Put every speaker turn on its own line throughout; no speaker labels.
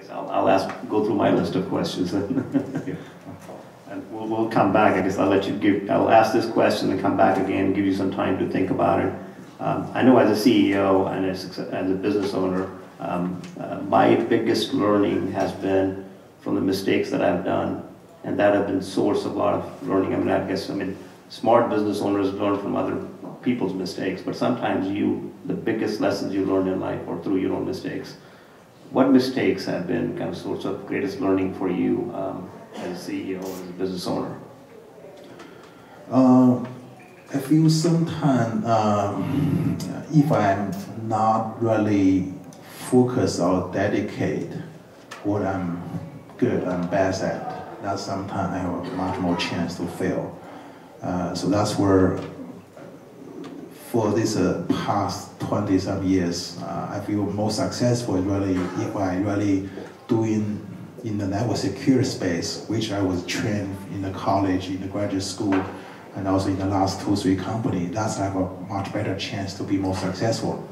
guess go through my list of questions. And we'll come back. I guess I'll ask this question and come back again and give you some time to think about it. I know as a CEO and as a business owner, my biggest learning has been from the mistakes that I've done, and that have been source of a lot of learning. I mean, smart business owners learn from other people's mistakes, but sometimes the biggest lessons you learn in life are through your own mistakes. What mistakes have been kind of source of greatest learning for you as a CEO, as a business owner?
I feel sometimes if I'm not really focused or dedicate what I'm good and best at, that sometimes I have a much more chance to fail. So that's where, for this past 20-some years, I feel most successful really if I really doing in the network security space, which I was trained in the college, in the graduate school, and also in the last 2-3 companies. That's I have a much better chance to be more successful.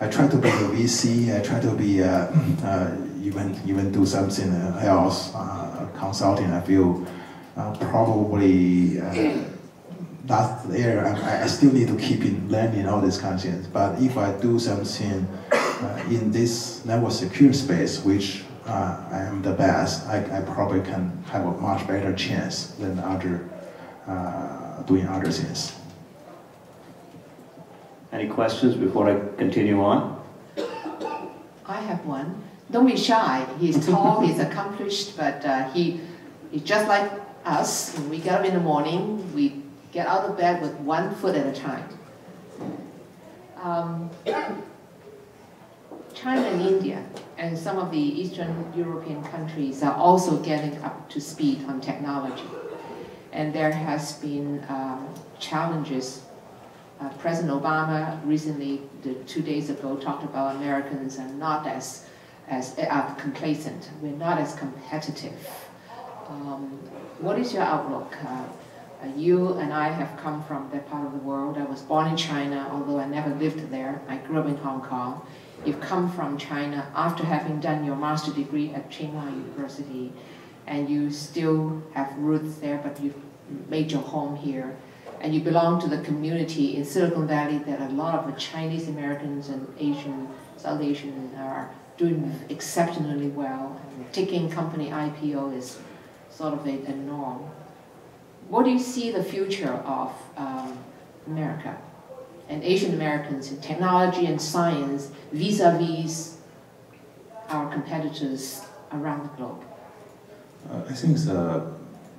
I try to be a VC. I try to be even do something else, consulting. I feel probably that's the area I still need to keep in learning all these kinds of things. But if I do something in this network security space, which I am the best, I probably can have a much better chance than other doing other things.
Any questions before I continue on?
I have one. Don't be shy. He's tall, he's accomplished, but he's just like us. When we get up in the morning, we get out of bed with 1 foot at a time. China and India and some of the Eastern European countries are also getting up to speed on technology. And there has been challenges. President Obama recently, 2 days ago, talked about Americans are not as complacent. We're not as competitive. What is your outlook? You and I have come from that part of the world. I was born in China, although I never lived there. I grew up in Hong Kong. You've come from China after having done your master's degree at Tsinghua University, and you still have roots there, but you've made your home here. And you belong to the community in Silicon Valley that a lot of the Chinese Americans and South Asian are doing exceptionally well. And taking company IPO is sort of a norm. What do you see the future of America and Asian Americans in technology and science vis-a-vis our competitors around the globe?
I think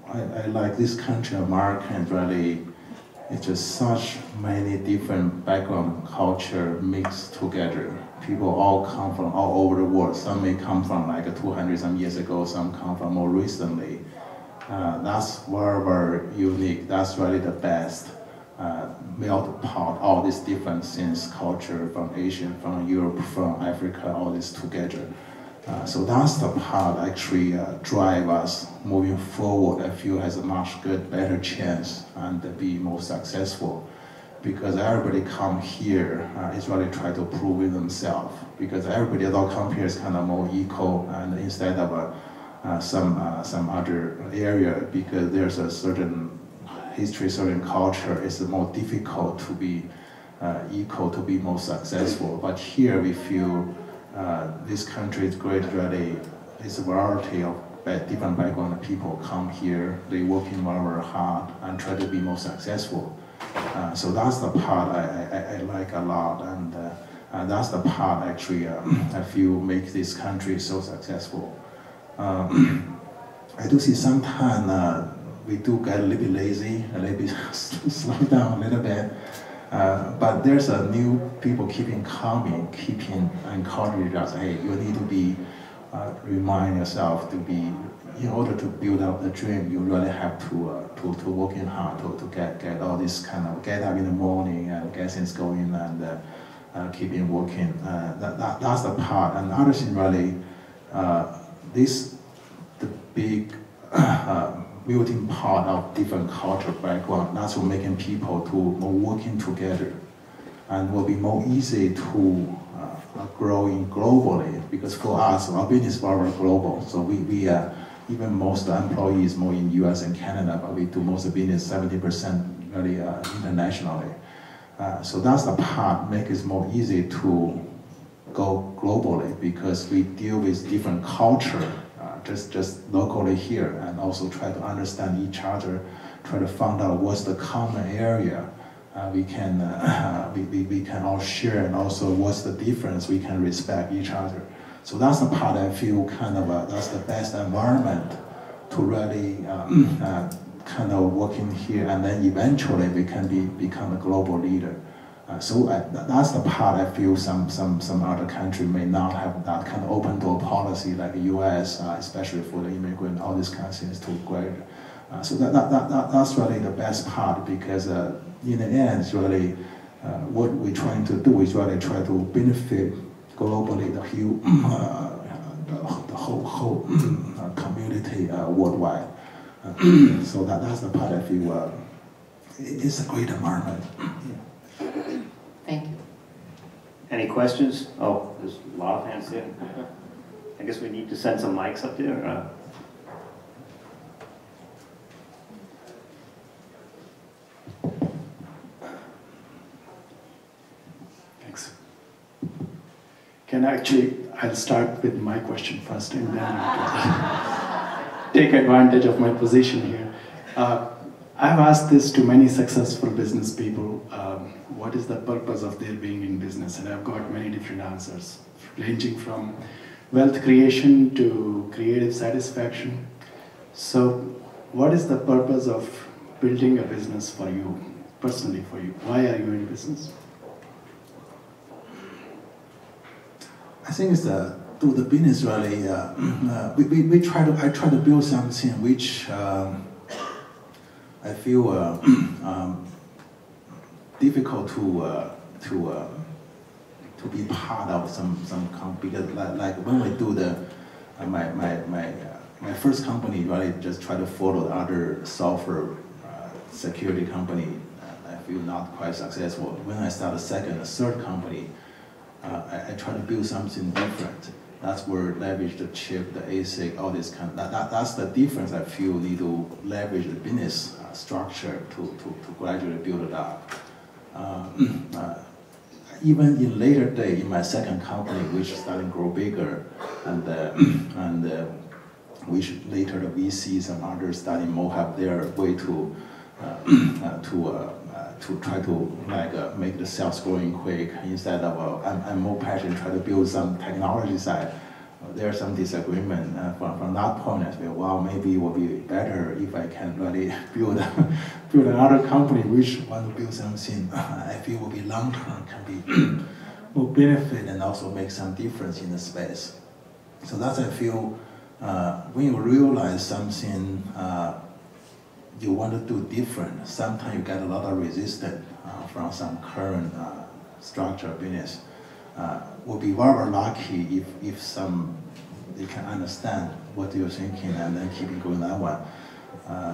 I like this country, America, and really it's just such many different background, culture mixed together. People all come from all over the world. Some may come from like 200-some years ago, some come from more recently. That's very, very unique. That's really the best. Melt pot all these different things, culture from Asia, from Europe, from Africa, all this together. So that's the part actually drive us moving forward. I feel has a much better chance and be more successful, because everybody come here is really try to prove it themselves. Because everybody that come here is kind of more equal, and instead of some other area, because there's a certain history, certain culture, it's more difficult to be equal, to be more successful. But here we feel this country is great, really. It's a variety of different background people come here, they working very, very hard and try to be more successful. So that's the part I like a lot, and that's the part actually I feel makes this country so successful. I do see sometimes we do get a little bit lazy, a little bit slow down a little bit. But there's a new people keeping coming, keeping encouraging us. Hey, you need to be remind yourself to be, in order to build up the dream, you really have to working hard to get all this kind of get up in the morning and get things going and keeping working. That's the part. And the other thing really, the big building part of different cultural background, that's what making people to more working together, and will be more easy to growing globally, because for us, our business is very global. So we even most employees more in US and Canada, but we do most of the business 70% really internationally. So that's the part make it more easy to go globally, because we deal with different culture just locally here, and also try to understand each other, try to find out what's the common area we can all share, and also what's the difference we can respect each other. So that's the part I feel kind of that's the best environment to really kind of work in here, and then eventually we can become a global leader. So that's the part I feel some other country may not have that kind of open door policy like the US, especially for the immigrant, all these kind of things to greater. So that's really the best part, because in the end, it's really what we're trying to do is really try to benefit globally the whole community worldwide. So that's the part I feel it's a great environment.
Thank you.
Any questions? Oh, there's a lot of hands there. I guess we need to send some mics up there.
Thanks. I'll start with my question first, and then take advantage of my position here. I've asked this to many successful business people, what is the purpose of their being in business? And I've got many different answers, ranging from wealth creation to creative satisfaction. So what is the purpose of building a business for you, personally for you? Why are you in business?
I think it's through the business really. I try to build something which I feel difficult to be part of some because like when we do my first company really just try to follow the other software security company. I feel not quite successful. When I start a second, a third company, I try to build something different. That's where leverage the chip, the ASIC, all this kind of, that's the difference I feel need to leverage the business structure to gradually build it up. Even in later day, in my second company, which starting to grow bigger, and which later the VCs and others starting more have their way to try to make the sales growing quick instead of I'm more passionate try to build some technology side. There's some disagreement from that point. I feel well maybe it will be better if I can really build another company which want to build something I feel will be long term, can be more benefit and also make some difference in the space. So that's I feel when you realize something. You want to do different. Sometimes you get a lot of resistance from some current structure of business. We'll be very lucky if they can understand what you're thinking and then keep it going that one.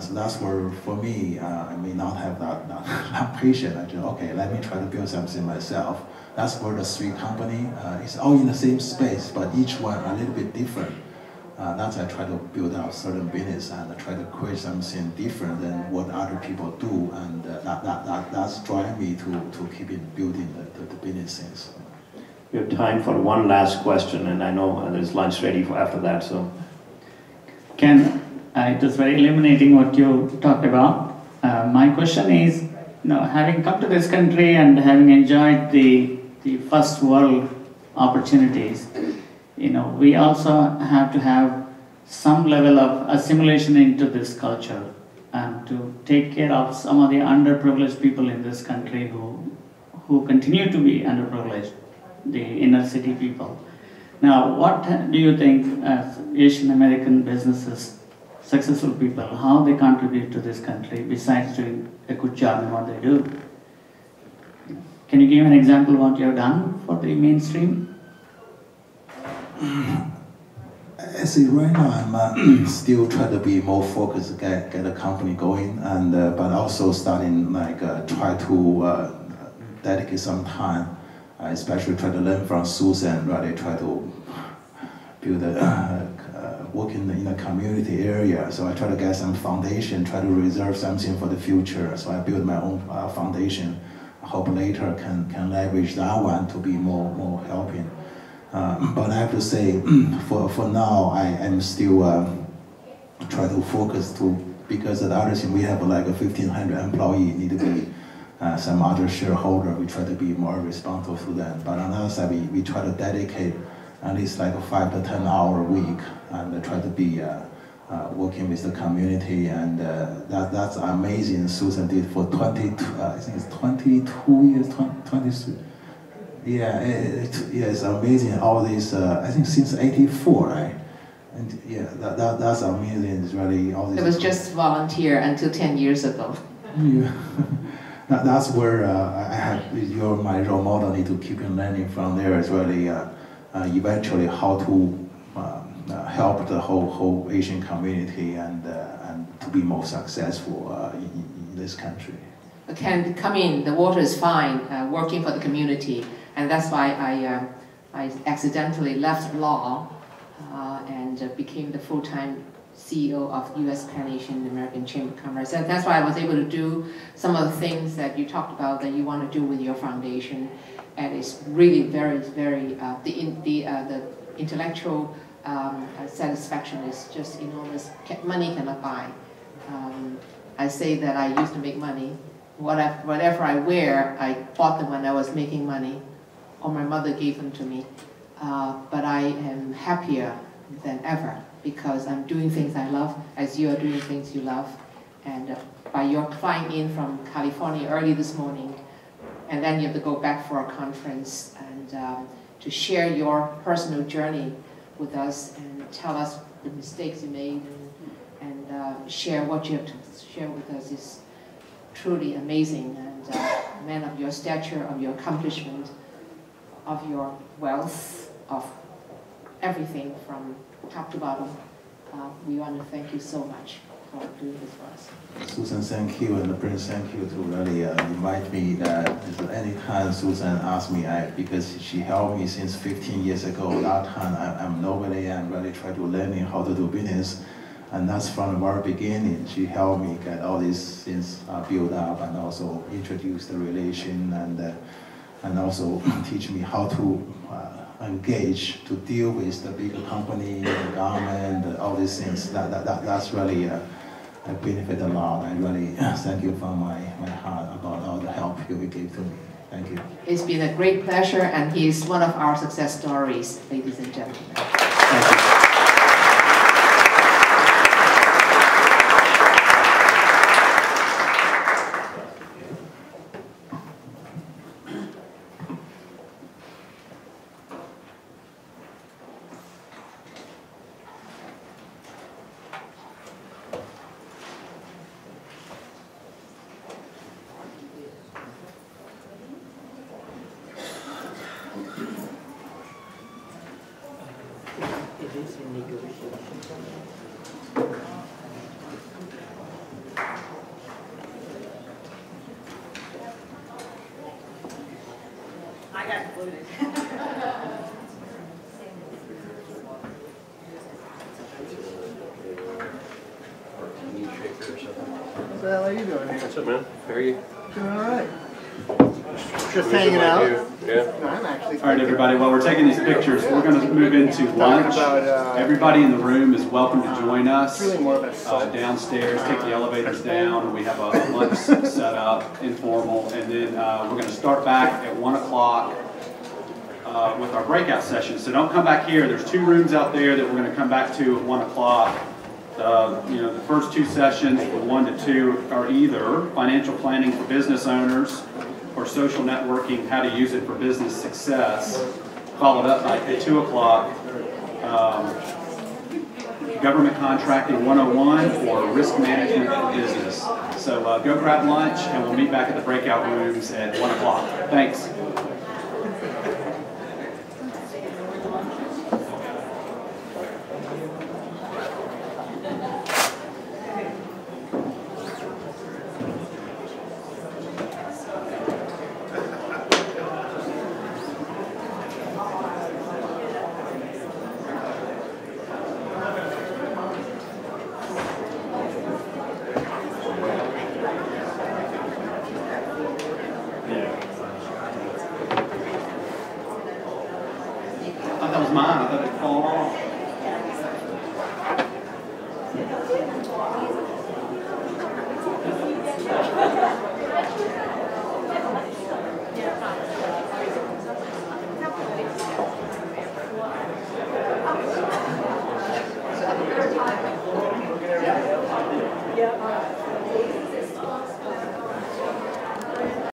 So that's where, for me, I may not have that patience. I just, okay, let me try to build something myself. That's where the three company, it's all in the same space, but each one a little bit different. That's I try to build out certain business and try to create something different than what other people do, and that's driving me to keep it building the business things.
We have time for one last question, and I know there's lunch ready for after that. So,
Ken, it was very illuminating what you talked about. My question is, having come to this country and having enjoyed the first world opportunities, we also have to have some level of assimilation into this culture and to take care of some of the underprivileged people in this country who continue to be underprivileged, the inner city people. Now, what do you think as Asian American businesses, successful people, how they contribute to this country besides doing a good job in what they do? Can you give an example of what you have done for the mainstream?
I see right now I'm still trying to be more focused, get the company going, and but also starting try to dedicate some time especially try to learn from Susan, really try to build work in a community area. So I try to get some foundation, try to reserve something for the future. So I built my own foundation. I hope later can leverage that one to be more helping. But I have to say, for now, I am still try to focus because the other thing, we have like a 1,500 employee, need to be some other shareholder. We try to be more responsible to them. But on the other side, we try to dedicate at least like a 5 to 10 hour a week and try to be working with the community, and that's amazing. Susan did for 22, I think it's 22 years, 23. Yeah, it's amazing. All these, I think since '84, right? And yeah, that's amazing. It's really all this.
It was just volunteer until 10 years ago.
Yeah. That's where I have, you're my role model. Need to keep on learning from there. It's really eventually how to help the whole Asian community and to be more successful in this country.
Can come in. The water is fine. Working for the community, and that's why I accidentally left law and became the full-time CEO of U.S. Pan Asian American Chamber of Commerce. And that's why I was able to do some of the things that you talked about that you want to do with your foundation. And it's really very, very, the intellectual satisfaction is just enormous. Money cannot buy. I say that I used to make money. Whatever I wear, I bought them when I was making money, or my mother gave them to me. But I am happier than ever because I'm doing things I love, as you are doing things you love. And by your flying in from California early this morning, and then you have to go back for a conference and to share your personal journey with us and tell us the mistakes you made and share what you have to share with us is truly amazing. And a man of your stature, of your accomplishment, of your wealth, of everything from top to bottom, we want to thank you so much for doing this for us.
Susan, thank you, and Prince, thank you to really invite me. That anytime Susan asks me, because she helped me since 15 years ago. That time I'm nobody, and really try to learning how to do business, and that's from the very beginning. She helped me get all these things built up, and also introduce the relation, and also teach me how to engage to deal with the bigger company, the government, all these things. That's really I benefit a lot. I really thank you from my heart about all the help you gave to me. Thank you.
It's been a great pleasure, and he's one of our success stories, ladies and gentlemen.
Thank you.
I got included.
What the hell are you doing here?
What's up, man? How are you?
Doing all right. Just hanging out.
Yeah.
No, I'm actually.
All right, everybody, while we're taking these pictures, we're going to move into lunch. Everybody in the room is welcome to join us
It's really more of a
downstairs. Take the elevators down, and we have a lunch set up, informal. And then we're going to start back at 1 o'clock with our breakout session. So don't come back here. There's 2 rooms out there that we're going to come back to at 1 o'clock. The first 2 sessions, from 1 to 2, are either financial planning for business owners or social networking, how to use it for business success, followed up at 2 o'clock, government contracting 101 or risk management in business. So go grab lunch, and we'll meet back at the breakout rooms at 1 o'clock. Thanks. mine. I thought it had fallen off.